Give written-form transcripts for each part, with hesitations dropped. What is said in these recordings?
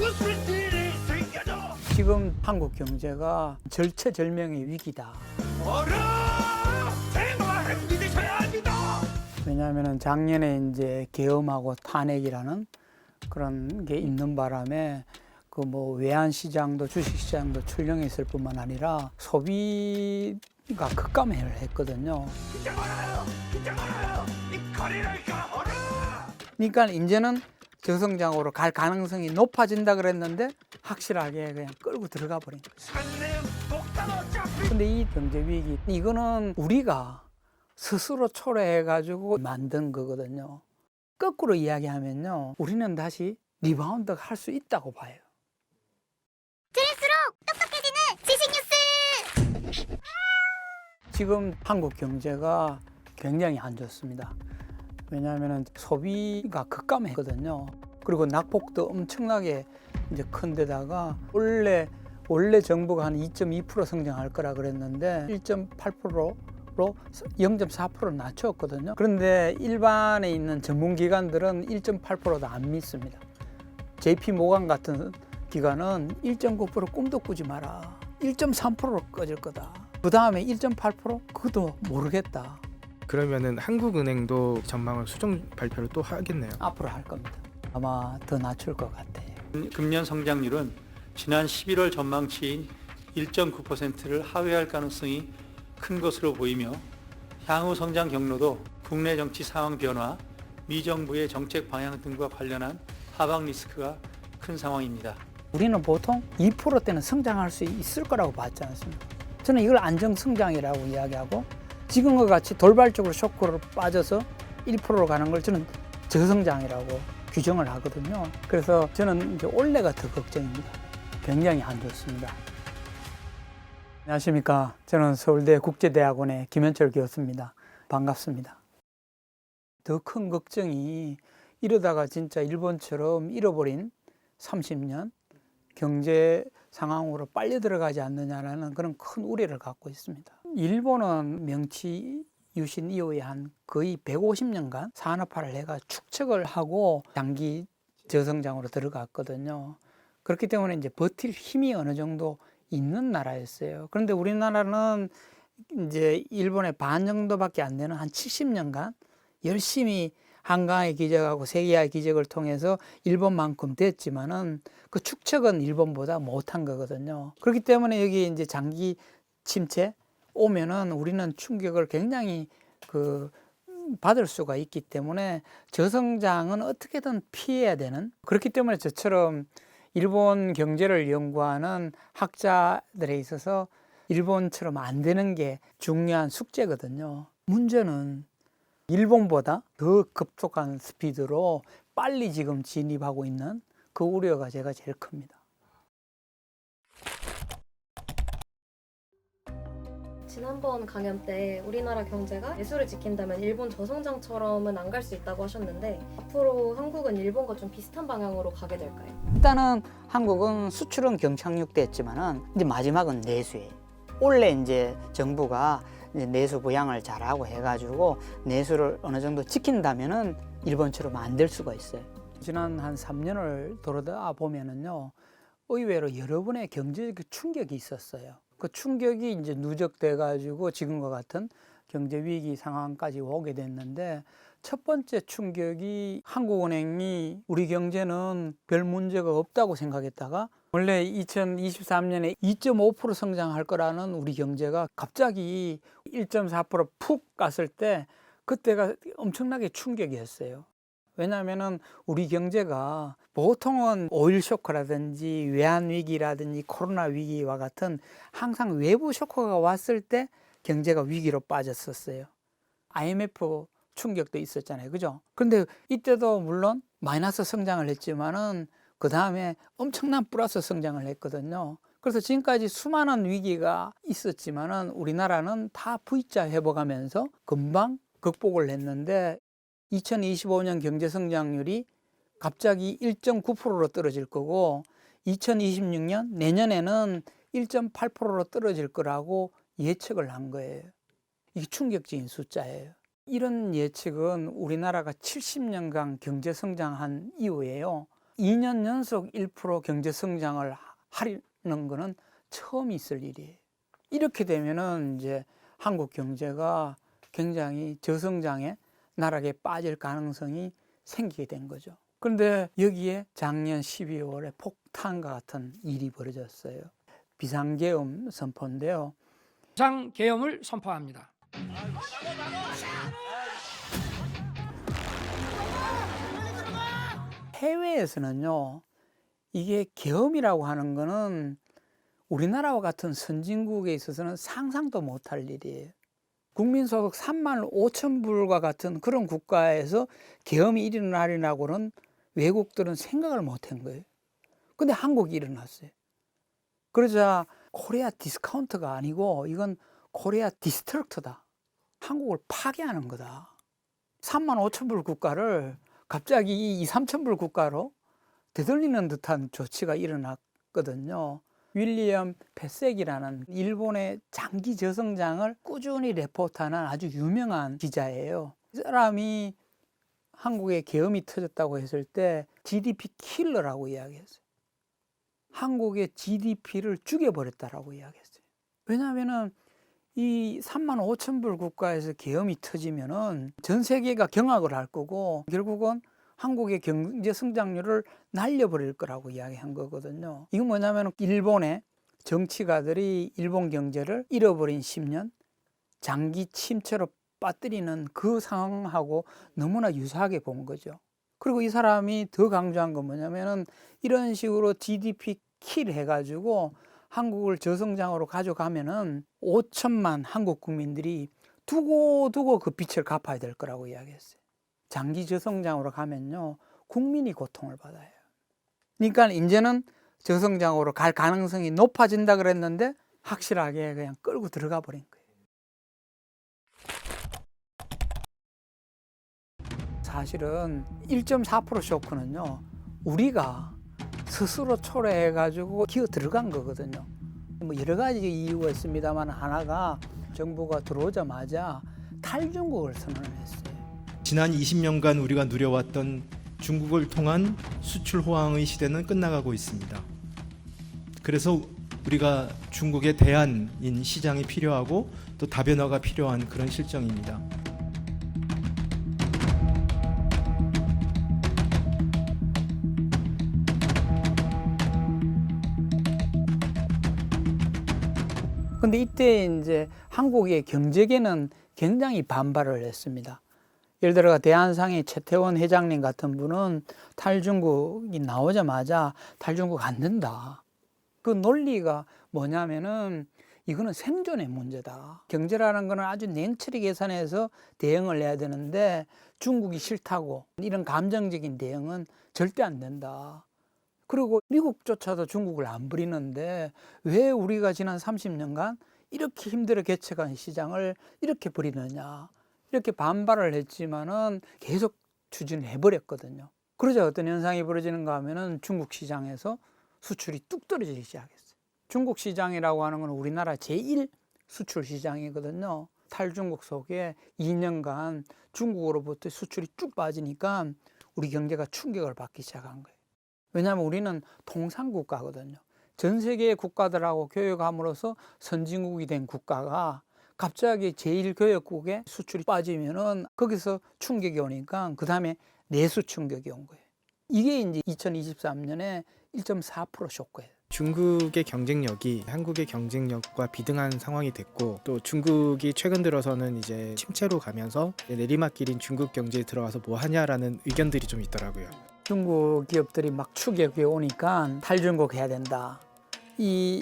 웃을 일이 생겨도 지금 한국 경제가 절체절명의 위기다. 제발 믿으셔야 합니다. 왜냐하면 작년에 이제 계엄하고 탄핵이라는 그런 게 있는 바람에 그 뭐 외환 시장도 주식 시장도 출렁했을 뿐만 아니라 소비가 급감을 했거든요. 긴장 말아요. 이 거리랄까 어라. 그러니까 이제는 저성장으로 갈 가능성이 높아진다 그랬는데 확실하게 그냥 끌고 들어가 버린 거죠. 산내 목단 어차피 근데 이 경제 위기 이거는 우리가 스스로 초래해 가지고 만든 거거든요. 거꾸로 이야기하면요, 우리는 다시 리바운드 할 수 있다고 봐요. 들을수록 똑똑해지는 지식 뉴스. 지금 한국 경제가 굉장히 안 좋습니다. 왜냐하면 소비가 급감했거든요. 그리고 낙폭도 엄청나게 이제 큰 데다가 원래 정부가 한 2.2% 성장할 거라 그랬는데 1.8%로 0.4% 낮췄거든요. 그런데 일반에 있는 전문기관들은 1.8%도 안 믿습니다. JP 모간 같은 기관은 1.9% 꿈도 꾸지 마라. 1.3%로 꺼질 거다. 그 다음에 1.8% 그것도 모르겠다. 그러면은 한국은행도 전망을 수정 발표를 또 하겠네요. 앞으로 할 겁니다. 아마 더 낮출 것 같아요. 금년 성장률은 지난 11월 전망치인 1.9%를 하회할 가능성이 큰 것으로 보이며 향후 성장 경로도 국내 정치 상황 변화, 미 정부의 정책 방향 등과 관련한 하방 리스크가 큰 상황입니다. 우리는 보통 2%대는 성장할 수 있을 거라고 봤지 않습니까? 저는 이걸 안정성장이라고 이야기하고 지금과 같이 돌발적으로 쇼크로 빠져서 1%로 가는 걸 저는 저성장이라고 규정을 하거든요. 그래서 저는 이제 올해가 더 걱정입니다. 굉장히 안 좋습니다. 안녕하십니까. 저는 서울대 국제대학원의 김현철 교수입니다. 반갑습니다. 더 큰 걱정이 이러다가 진짜 일본처럼 잃어버린 30년 경제 상황으로 빨리 들어가지 않느냐라는 그런 큰 우려를 갖고 있습니다. 일본은 명치 유신 이후에 한 거의 150년간 산업화를 해가 축적을 하고 장기 저성장으로 들어갔거든요. 그렇기 때문에 이제 버틸 힘이 어느 정도 있는 나라였어요. 그런데 우리나라는 이제 일본의 반 정도밖에 안 되는 한 70년간 열심히 한강의 기적하고 세계화의 기적을 통해서 일본만큼 됐지만은 그 축적은 일본보다 못한 거거든요. 그렇기 때문에 여기 이제 장기 침체 오면은 우리는 충격을 굉장히 받을 수가 있기 때문에 저성장은 어떻게든 피해야 되는, 그렇기 때문에 저처럼 일본 경제를 연구하는 학자들에 있어서 일본처럼 안 되는 게 중요한 숙제거든요. 문제는 일본보다 더 급속한 스피드로 빨리 지금 진입하고 있는 그 우려가 제가 제일 큽니다. 지난번 강연 때 우리나라 경제가 예수를 지킨다면 일본 저성장처럼은 안 갈 수 있다고 하셨는데 앞으로 한국은 일본과 좀 비슷한 방향으로 가게 될까요? 일단은 한국은 수출은 경착륙됐지만은 이제 마지막은 내수예요. 원래 이제 정부가 이제 내수 부양을 잘하고 해가지고 내수를 어느 정도 지킨다면은 일본처럼 안 될 수가 있어요. 지난 한 3년을 돌아다 보면은요, 의외로 여러 번의 경제적 충격이 있었어요. 그 충격이 이제 누적돼가지고 지금과 같은 경제 위기 상황까지 오게 됐는데, 첫 번째 충격이 한국은행이 우리 경제는 별 문제가 없다고 생각했다가 원래 2023년에 2.5% 성장할 거라는 우리 경제가 갑자기 1.4%푹 갔을 때 그때가 엄청나게 충격이었어요. 왜냐하면은 우리 경제가 보통은 오일 쇼크라든지 외환 위기라든지 코로나 위기와 같은 항상 외부 쇼크가 왔을 때 경제가 위기로 빠졌었어요. IMF 충격도 있었잖아요. 그죠? 그런데 이때도 물론 마이너스 성장을 했지만은 그 다음에 엄청난 플러스 성장을 했거든요. 그래서 지금까지 수많은 위기가 있었지만은 우리나라는 다 V자 회복하면서 금방 극복을 했는데 2025년 경제 성장률이 갑자기 1.9%로 떨어질 거고 2026년 내년에는 1.8%로 떨어질 거라고 예측을 한 거예요. 이게 충격적인 숫자예요. 이런 예측은 우리나라가 70년간 경제 성장한 이후에요, 2년 연속 1% 경제 성장을 하려는 거는 처음 있을 일이에요. 이렇게 되면은 이제 한국 경제가 굉장히 저성장의 나락에 빠질 가능성이 생기게 된 거죠. 그런데 여기에 작년 12월에 폭탄과 같은 일이 벌어졌어요. 비상계엄 선포인데요. 비상계엄을 선포합니다. 해외에서는요, 이게 계엄이라고 하는 거는 우리나라와 같은 선진국에 있어서는 상상도 못할 일이에요. 국민소득 3만 5천 불과 같은 그런 국가에서 계엄이 일어나리라고는 외국들은 생각을 못한 거예요. 근데 한국이 일어났어요. 그러자 코리아 디스카운트가 아니고 이건 코리아 디스트럭터다. 한국을 파괴하는 거다. 3만 5천 불 국가를 갑자기 2, 3천 불 국가로 되돌리는 듯한 조치가 일어났거든요. 윌리엄 패색이라는 일본의 장기 저성장을 꾸준히 레포트하는 아주 유명한 기자예요. 이 사람이 한국에 계엄이 터졌다고 했을 때 GDP 킬러라고 이야기했어요. 한국의 GDP를 죽여버렸다라고 이야기했어요. 왜냐하면은 이 3만 5천 불 국가에서 계엄이 터지면은 전 세계가 경악을 할 거고 결국은 한국의 경제 성장률을 날려버릴 거라고 이야기한 거거든요. 이건 뭐냐면 일본의 정치가들이 일본 경제를 잃어버린 10년 장기 침체로 빠뜨리는 그 상황하고 너무나 유사하게 본 거죠. 그리고 이 사람이 더 강조한 건 뭐냐면은 이런 식으로 GDP 킬 해가지고 한국을 저성장으로 가져가면은 5천만 한국 국민들이 두고두고 그 빚을 갚아야 될 거라고 이야기했어요. 장기 저성장으로 가면요, 국민이 고통을 받아요. 그러니까 이제는 저성장으로 갈 가능성이 높아진다 그랬는데 확실하게 그냥 끌고 들어가 버린 거예요. 사실은 1.4% 쇼크는요, 우리가 스스로 초래해가지고 기어 들어간 거거든요. 뭐 여러 가지 이유가 있습니다만 하나가 정부가 들어오자마자 탈중국을 선언을 했어요. 지난 20년간 우리가 누려왔던 중국을 통한 수출 호황의 시대는 끝나가고 있습니다. 그래서 우리가 중국의 대안인 시장이 필요하고 또 다변화가 필요한 그런 실정입니다. 근데 이때 이제 한국의 경제계는 굉장히 반발을 했습니다. 예를 들어 대한상의 최태원 회장님 같은 분은 탈중국이 나오자마자 탈중국 안 된다. 그 논리가 뭐냐면은 이거는 생존의 문제다. 경제라는 거는 아주 냉철히 계산해서 대응을 해야 되는데 중국이 싫다고 이런 감정적인 대응은 절대 안 된다. 그리고 미국조차도 중국을 안 버리는데 왜 우리가 지난 30년간 이렇게 힘들어 개척한 시장을 이렇게 버리느냐. 이렇게 반발을 했지만은 계속 추진해 버렸거든요. 그러자 어떤 현상이 벌어지는가 하면은 중국 시장에서 수출이 뚝 떨어지기 시작했어요. 중국 시장이라고 하는 건 우리나라 제1 수출 시장이거든요. 탈중국 속에 2년간 중국으로부터 수출이 쭉 빠지니까 우리 경제가 충격을 받기 시작한 거예요. 왜냐하면 우리는 통상국가거든요. 전 세계의 국가들하고 교역함으로써 선진국이 된 국가가 갑자기 제1교역국에 수출이 빠지면은 거기서 충격이 오니까 그 다음에 내수 충격이 온 거예요. 이게 이제 2023년에 1.4% 쇼크예요. 중국의 경쟁력이 한국의 경쟁력과 비등한 상황이 됐고 또 중국이 최근 들어서는 이제 침체로 가면서 내리막길인 중국 경제에 들어가서 뭐 하냐라는 의견들이 좀 있더라고요. 중국 기업들이 막 추격이 오니까 탈중국 해야 된다. 이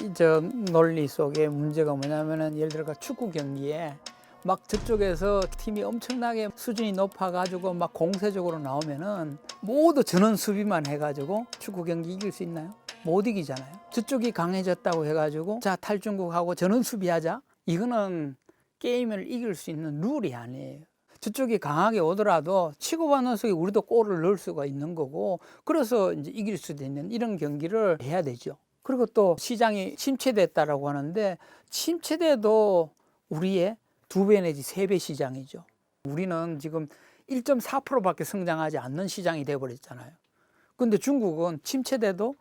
논리 속에 문제가 뭐냐면은 예를 들어 축구 경기에 막 저쪽에서 팀이 엄청나게 수준이 높아가지고 막 공세적으로 나오면은 모두 전원 수비만 해가지고 축구 경기 이길 수 있나요? 못 이기잖아요. 저쪽이 강해졌다고 해가지고 자 탈중국하고 전원 수비하자. 이거는 게임을 이길 수 있는 룰이 아니에요. 저쪽이 강하게 오더라도 치고받는 속에 우리도 골을 넣을 수가 있는 거고 그래서 이제 이길 수도 있는 이런 경기를 해야 되죠. 그리고 또 시장이 침체됐다라고 하는데 침체돼도 우리의 2배 내지 3배 시장이죠. 우리는 지금 1.4%밖에 성장하지 않는 시장이 돼버렸잖아요. 근데 중국은 침체돼도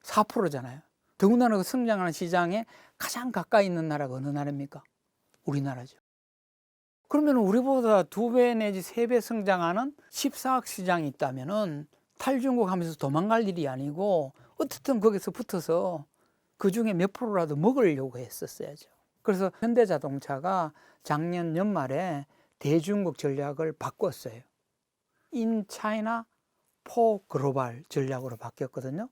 4%잖아요. 더군다나 그 성장하는 시장에 가장 가까이 있는 나라가 어느 나라입니까? 우리나라죠. 그러면 우리보다 2배 내지 3배 성장하는 14억 시장이 있다면은 탈중국 하면서 도망갈 일이 아니고 어떻든 거기서 붙어서 그 중에 몇 프로라도 먹으려고 했었어야죠. 그래서 현대자동차가 작년 연말에 대중국 전략을 바꿨어요. In China for Global 전략으로 바뀌었거든요.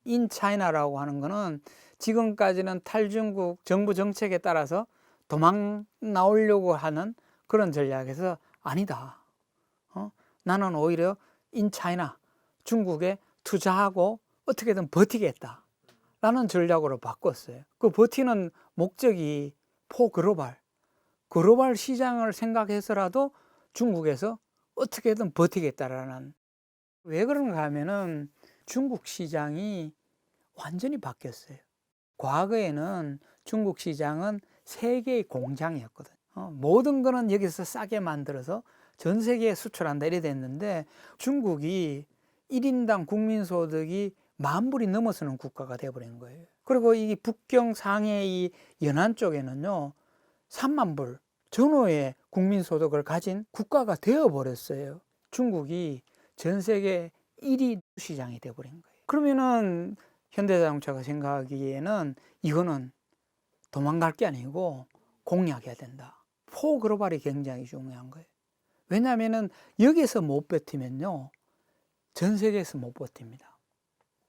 In China라고 하는 거는 지금까지는 탈중국 정부 정책에 따라서 도망 나오려고 하는 그런 전략에서 아니다. 나는 오히려 In China, 중국에 투자하고 어떻게든 버티겠다 라는 전략으로 바꿨어요. 그 버티는 목적이 포 글로벌 시장을 생각해서라도 중국에서 어떻게든 버티겠다라는. 왜 그런가 하면은 중국 시장이 완전히 바뀌었어요. 과거에는 중국 시장은 세계의 공장이었거든요. 모든 거는 여기서 싸게 만들어서 전 세계에 수출한다 이래 됐는데 중국이 1인당 국민소득이 10,000불이 넘어서는 국가가 되어버린 거예요. 그리고 이 북경 상해 연안 쪽에는요 30,000불 전후의 국민소득을 가진 국가가 되어버렸어요. 중국이 전 세계 1위 시장이 되어버린 거예요. 그러면은 현대자동차가 생각하기에는 이거는 도망갈 게 아니고 공략해야 된다. 포글로벌이 굉장히 중요한 거예요. 왜냐하면은 여기서 못 버티면요 전 세계에서 못 버팁니다.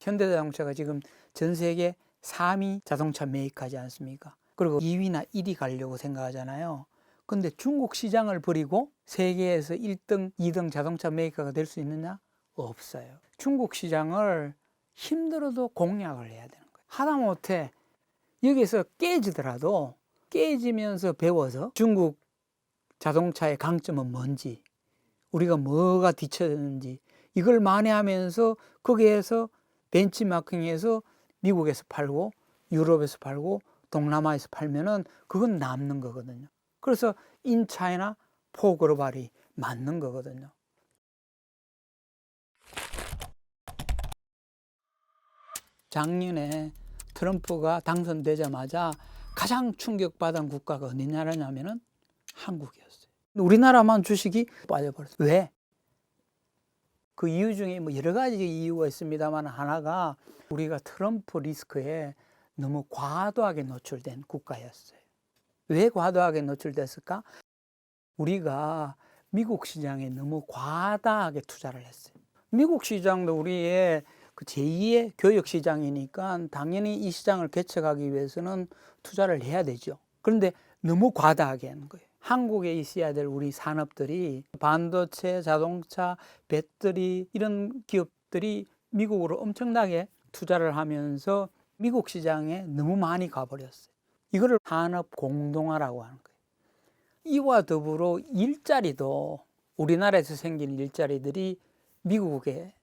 현대자동차가 지금 전 세계 3위 자동차 메이커지 않습니까? 그리고 2위나 1위 가려고 생각하잖아요. 근데 중국 시장을 버리고 세계에서 1등, 2등 자동차 메이커가 될 수 있느냐? 없어요. 중국 시장을 힘들어도 공략을 해야 되는 거예요. 하다못해 여기서 깨지더라도 깨지면서 배워서 중국 자동차의 강점은 뭔지, 우리가 뭐가 뒤쳐졌는지 이걸 만회하면서 거기에서 벤치마킹해서 미국에서 팔고 유럽에서 팔고 동남아에서 팔면은 그건 남는 거거든요. 그래서 인 차이나 포 글로벌이 맞는 거거든요. 작년에 트럼프가 당선되자마자 가장 충격받은 국가가 어느 나라냐면은 한국이었어요. 우리나라만 주식이 빠져버렸어요. 왜? 그 이유 중에 뭐 여러 가지 이유가 있습니다만 하나가 우리가 트럼프 리스크에 너무 과도하게 노출된 국가였어요. 왜 과도하게 노출됐을까? 우리가 미국 시장에 너무 과다하게 투자를 했어요. 미국 시장도 우리의 그 제2의 교역 시장이니까 당연히 이 시장을 개척하기 위해서는 투자를 해야 되죠. 그런데 너무 과다하게 하는 거예요. 한국에 있어야 될 우리 산업들이 반도체, 자동차, 배터리 이런 기업들이 미국으로 엄청나게 투자를 하면서 미국 시장에 너무 많이 가버렸어요. 이거를 산업 공동화라고 하는 거예요. 이와 더불어 일자리도 우리나라에서 생긴 일자리들이 미국에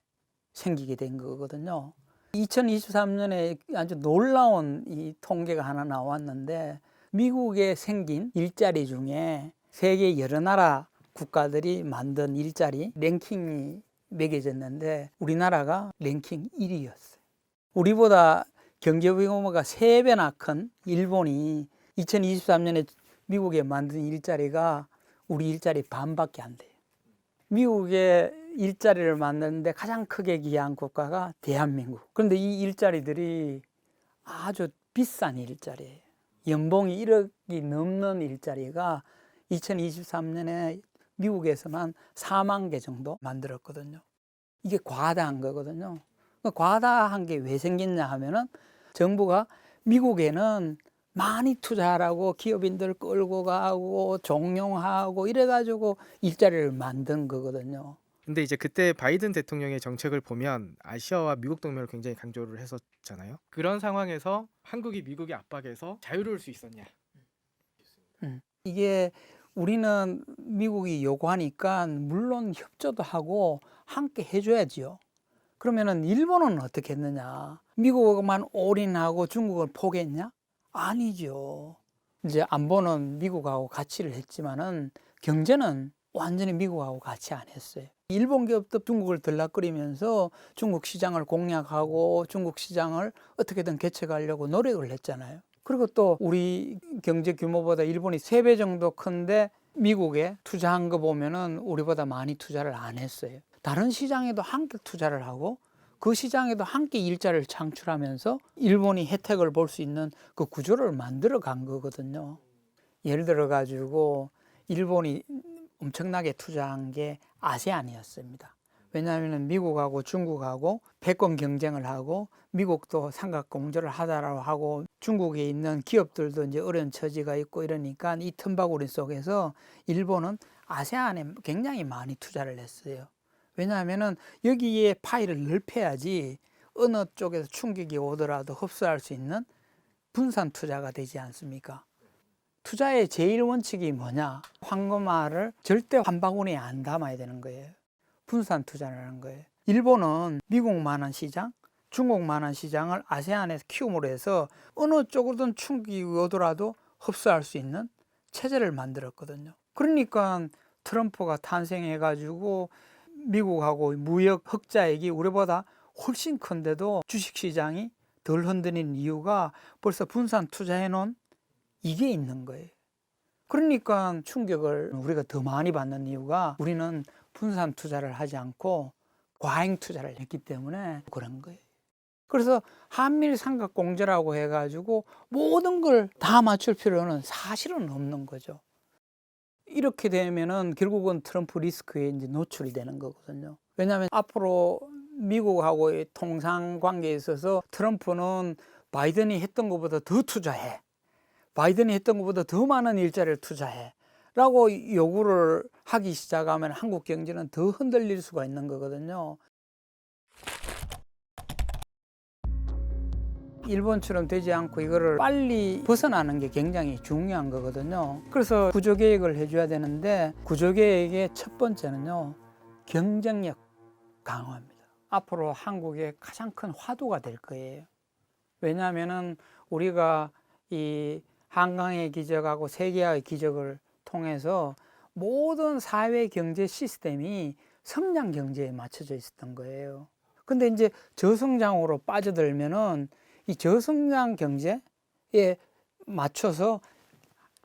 생기게 된 거거든요. 2023년에 아주 놀라운 이 통계가 하나 나왔는데 미국에 생긴 일자리 중에 세계 여러 나라 국가들이 만든 일자리 랭킹이 매겨졌는데 우리나라가 랭킹 1위였어요. 우리보다 경제 규모가 3배나 큰 일본이 2023년에 미국에 만든 일자리가 우리 일자리 반밖에 안 돼요. 미국에 일자리를 만드는데 가장 크게 기여한 국가가 대한민국. 그런데 이 일자리들이 아주 비싼 일자리예요. 연봉이 1억이 넘는 일자리가 2023년에 미국에서만 4만 개 정도 만들었거든요. 이게 과다한 거거든요. 과다한 게 왜 생겼냐 하면은 정부가 미국에는 많이 투자하라고 기업인들 끌고 가고 종용하고 이래가지고 일자리를 만든 거거든요. 근데 이제 그때 바이든 대통령의 정책을 보면 아시아와 미국 동맹을 굉장히 강조를 했었잖아요. 그런 상황에서 한국이 미국의 압박에서 자유로울 수 있었냐? 이게 우리는 미국이 요구하니까 물론 협조도 하고 함께 해줘야지요. 그러면은 일본은 어떻게 했느냐? 미국만 올인하고 중국을 포기했냐? 아니죠. 이제 안보는 미국하고 같이를 했지만은 경제는 완전히 미국하고 같이 안 했어요. 일본 기업도 중국을 들락거리면서 중국 시장을 공략하고 중국 시장을 어떻게든 개척하려고 노력을 했잖아요. 그리고 또 우리 경제 규모보다 일본이 3배 정도 큰데 미국에 투자한 거 보면은 우리보다 많이 투자를 안 했어요. 다른 시장에도 함께 투자를 하고 그 시장에도 함께 일자리를 창출하면서 일본이 혜택을 볼 수 있는 그 구조를 만들어 간 거거든요. 예를 들어 가지고 일본이 엄청나게 투자한 게 아세안이었습니다. 왜냐하면 미국하고 중국하고 패권 경쟁을 하고 미국도 삼각 공조를 하자라고 하고 중국에 있는 기업들도 이제 어려운 처지가 있고 이러니까 이 틈바구니 속에서 일본은 아세안에 굉장히 많이 투자를 했어요. 왜냐하면 여기에 파일을 넓혀야지 어느 쪽에서 충격이 오더라도 흡수할 수 있는 분산 투자가 되지 않습니까? 투자의 제일 원칙이 뭐냐? 황금알을 절대 한 바구니에 안 담아야 되는 거예요. 분산 투자라는 거예요. 일본은 미국만한 시장, 중국만한 시장을 아세안에서 키움으로 해서 어느 쪽으로든 충격이 오더라도 흡수할 수 있는 체제를 만들었거든요. 그러니까 트럼프가 탄생해가지고 미국하고 무역 흑자액이 우리보다 훨씬 큰데도 주식시장이 덜 흔들리는 이유가 벌써 분산 투자해놓은 이게 있는 거예요. 그러니까 충격을 우리가 더 많이 받는 이유가 우리는 분산 투자를 하지 않고 과잉 투자를 했기 때문에 그런 거예요. 그래서 한미일 삼각공조라고 해가지고 모든 걸 다 맞출 필요는 사실은 없는 거죠. 이렇게 되면은 결국은 트럼프 리스크에 이제 노출이 되는 거거든요. 왜냐하면 앞으로 미국하고의 통상 관계에 있어서 트럼프는 바이든이 했던 것보다 더 투자해. 바이든이 했던 것보다 더 많은 일자리를 투자해. 라고 요구를 하기 시작하면 한국 경제는 더 흔들릴 수가 있는 거거든요. 일본처럼 되지 않고 이거를 빨리 벗어나는 게 굉장히 중요한 거거든요. 그래서 구조개혁을 해줘야 되는데 구조개혁의 첫 번째는요, 경쟁력 강화입니다. 앞으로 한국의 가장 큰 화두가 될 거예요. 왜냐하면은 우리가 이 한강의 기적하고 세계화의 기적을 통해서 모든 사회 경제 시스템이 성장 경제에 맞춰져 있었던 거예요. 근데 이제 저성장으로 빠져들면은 이 저성장 경제에 맞춰서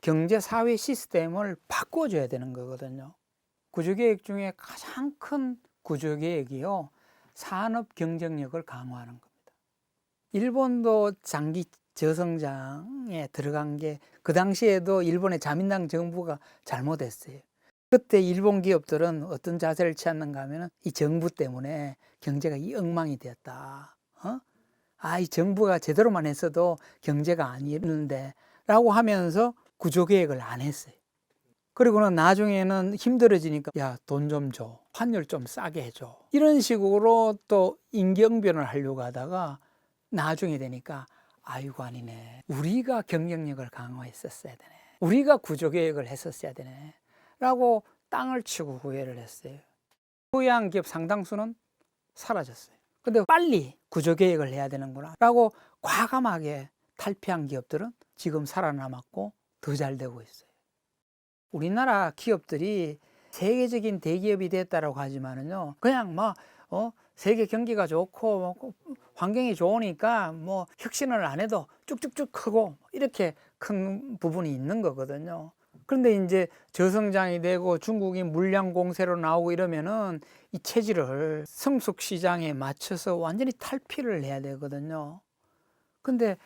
경제 사회 시스템을 바꿔줘야 되는 거거든요. 구조개혁 중에 가장 큰 구조개혁이요, 산업 경쟁력을 강화하는 겁니다. 일본도 장기 저성장에 들어간 게 그 당시에도 일본의 자민당 정부가 잘못했어요. 그때 일본 기업들은 어떤 자세를 취했는가 하면 이 정부 때문에 경제가 이 엉망이 되었다. 이 정부가 제대로만 했어도 경제가 아니었는데 라고 하면서 구조개혁을 안 했어요. 그리고는 나중에는 힘들어지니까 야, 돈 좀 줘. 환율 좀 싸게 해줘. 이런 식으로 또 임경변을 하려고 하다가 나중에 되니까 아이고 아니네. 우리가 경쟁력을 강화했었어야 되네. 우리가 구조개혁을 했었어야 되네. 라고 땅을 치고 후회를 했어요. 후회한 기업 상당수는 사라졌어요. 근데 빨리 구조개혁을 해야 되는구나 라고 과감하게 탈피한 기업들은 지금 살아남았고 더 잘 되고 있어요. 우리나라 기업들이 세계적인 대기업이 됐다라고 하지만은요, 그냥 세계 경기가 좋고 환경이 좋으니까 혁신을 안 해도 쭉쭉쭉 크고 이렇게 큰 부분이 있는 거거든요. 그런데 이제 저성장이 되고 중국이 물량 공세로 나오고 이러면은 이 체질을 성숙 시장에 맞춰서 완전히 탈피를 해야 되거든요. 근데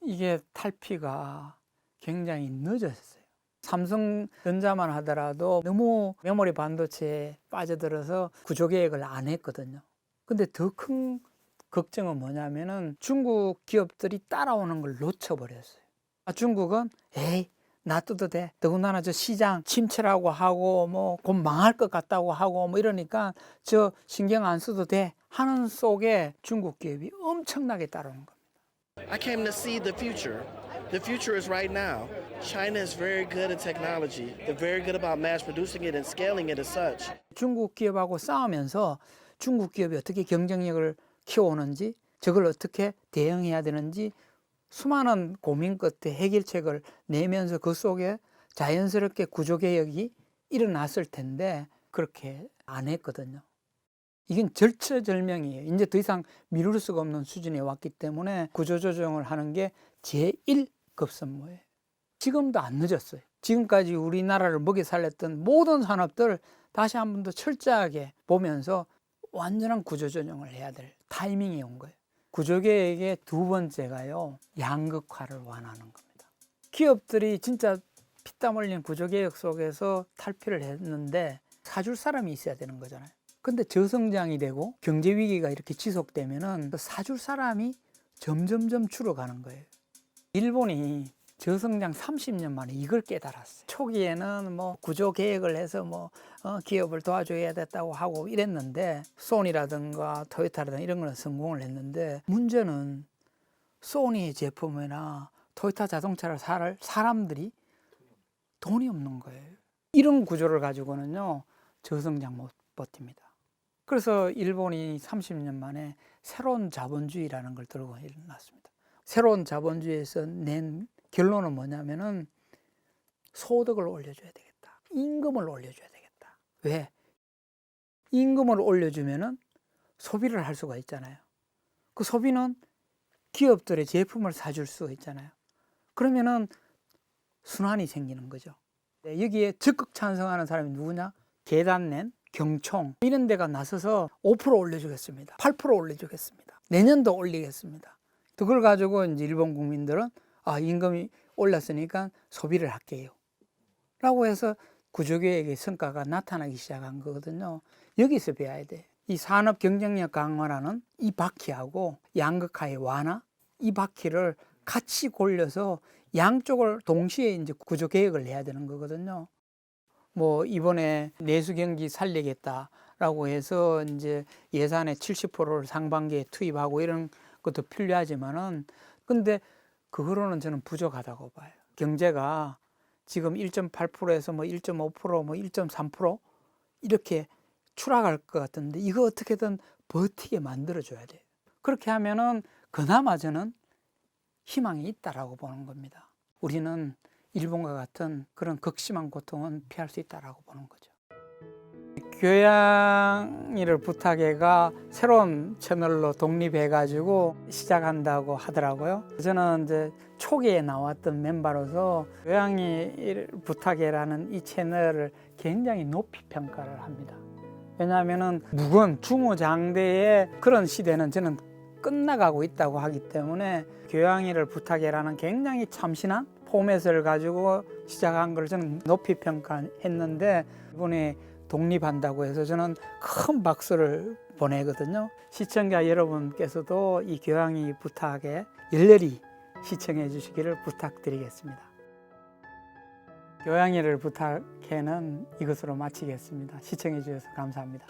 이게 탈피가 굉장히 늦었어요. 삼성전자만 하더라도 너무 메모리 반도체에 빠져들어서 구조개혁을 안 했거든요. 근데 더 큰 걱정은 뭐냐면은 중국 기업들이 따라오는 걸 놓쳐버렸어요. 중국은 놔둬도 돼. 더군다나 저 시장 침체라고 하고 곧 망할 것 같다고 하고 이러니까 저 신경 안 써도 돼 하는 속에 중국 기업이 엄청나게 따라오는 겁니다. I came to see the future. The future is right now. China is very good at technology. They're very good about mass producing it and scaling it as such. 중국 기업하고 싸우면서 중국 기업이 어떻게 경쟁력을 키워오는지, 저걸 어떻게 대응해야 되는지 수많은 고민 끝에 해결책을 내면서 그 속에 자연스럽게 구조개혁이 일어났을 텐데 그렇게 안 했거든요. 이건 절체절명이에요. 이제 더 이상 미룰 수가 없는 수준에 왔기 때문에 구조조정을 하는 게 제1급선무예요. 지금도 안 늦었어요. 지금까지 우리나라를 먹여 살렸던 모든 산업들 다시 한 번 더 철저하게 보면서 완전한 구조조정을 해야 될 타이밍이 온 거예요. 구조개혁의 두 번째가요, 양극화를 완화하는 겁니다. 기업들이 진짜 피땀 흘린 구조개혁 속에서 탈피를 했는데 사줄 사람이 있어야 되는 거잖아요. 근데 저성장이 되고 경제 위기가 이렇게 지속되면은 사줄 사람이 점점점 줄어가는 거예요. 일본이 저성장 30년 만에 이걸 깨달았어요. 초기에는 뭐 구조 개혁을 해서 기업을 도와줘야 됐다고 하고 이랬는데, 소니라든가 토요타라든가 이런 거는 성공을 했는데, 문제는 소니의 제품이나 토요타 자동차를 살 사람들이 돈이 없는 거예요. 이런 구조를 가지고는요, 저성장 못 버팁니다. 그래서 일본이 30년 만에 새로운 자본주의라는 걸 들고 일어났습니다. 새로운 자본주의에서 낸 결론은 뭐냐면은 소득을 올려줘야 되겠다. 임금을 올려줘야 되겠다. 왜? 임금을 올려주면은 소비를 할 수가 있잖아요. 그 소비는 기업들의 제품을 사줄 수가 있잖아요. 그러면은 순환이 생기는 거죠. 여기에 적극 찬성하는 사람이 누구냐? 계단낸, 경총 이런 데가 나서서 5% 올려주겠습니다. 8% 올려주겠습니다. 내년도 올리겠습니다. 그걸 가지고 이제 일본 국민들은 임금이 올랐으니까 소비를 할게요 라고 해서 구조개혁의 성과가 나타나기 시작한 거거든요. 여기서 배워야 돼. 이 산업 경쟁력 강화라는 이 바퀴하고 양극화의 완화, 이 바퀴를 같이 골려서 양쪽을 동시에 이제 구조개혁을 해야 되는 거거든요. 뭐 이번에 내수경기 살리겠다라고 해서 이제 예산의 70%를 상반기에 투입하고 이런 것도 필요하지만은, 근데 그거로는 저는 부족하다고 봐요. 경제가 지금 1.8%에서 1.5%, 1.3% 이렇게 추락할 것 같은데, 이거 어떻게든 버티게 만들어줘야 돼요. 그렇게 하면은 그나마 저는 희망이 있다라고 보는 겁니다. 우리는 일본과 같은 그런 극심한 고통은 피할 수 있다라고 보는 거죠. 교양이를 부탁해가 새로운 채널로 독립해가지고 시작한다고 하더라고요. 저는 이제 초기에 나왔던 멤버로서 교양이를 부탁해라는 이 채널을 굉장히 높이 평가를 합니다. 왜냐하면은 무거운 중후장대의 그런 시대는 저는 끝나가고 있다고 하기 때문에 교양이를 부탁해라는 굉장히 참신한 포맷을 가지고 시작한 걸 저는 높이 평가했는데, 이번에 독립한다고 해서 저는 큰 박수를 보내거든요. 시청자 여러분께서도 이 교양이 부탁에 열렬히 시청해 주시기를 부탁드리겠습니다. 교양이를 부탁해는 이것으로 마치겠습니다. 시청해 주셔서 감사합니다.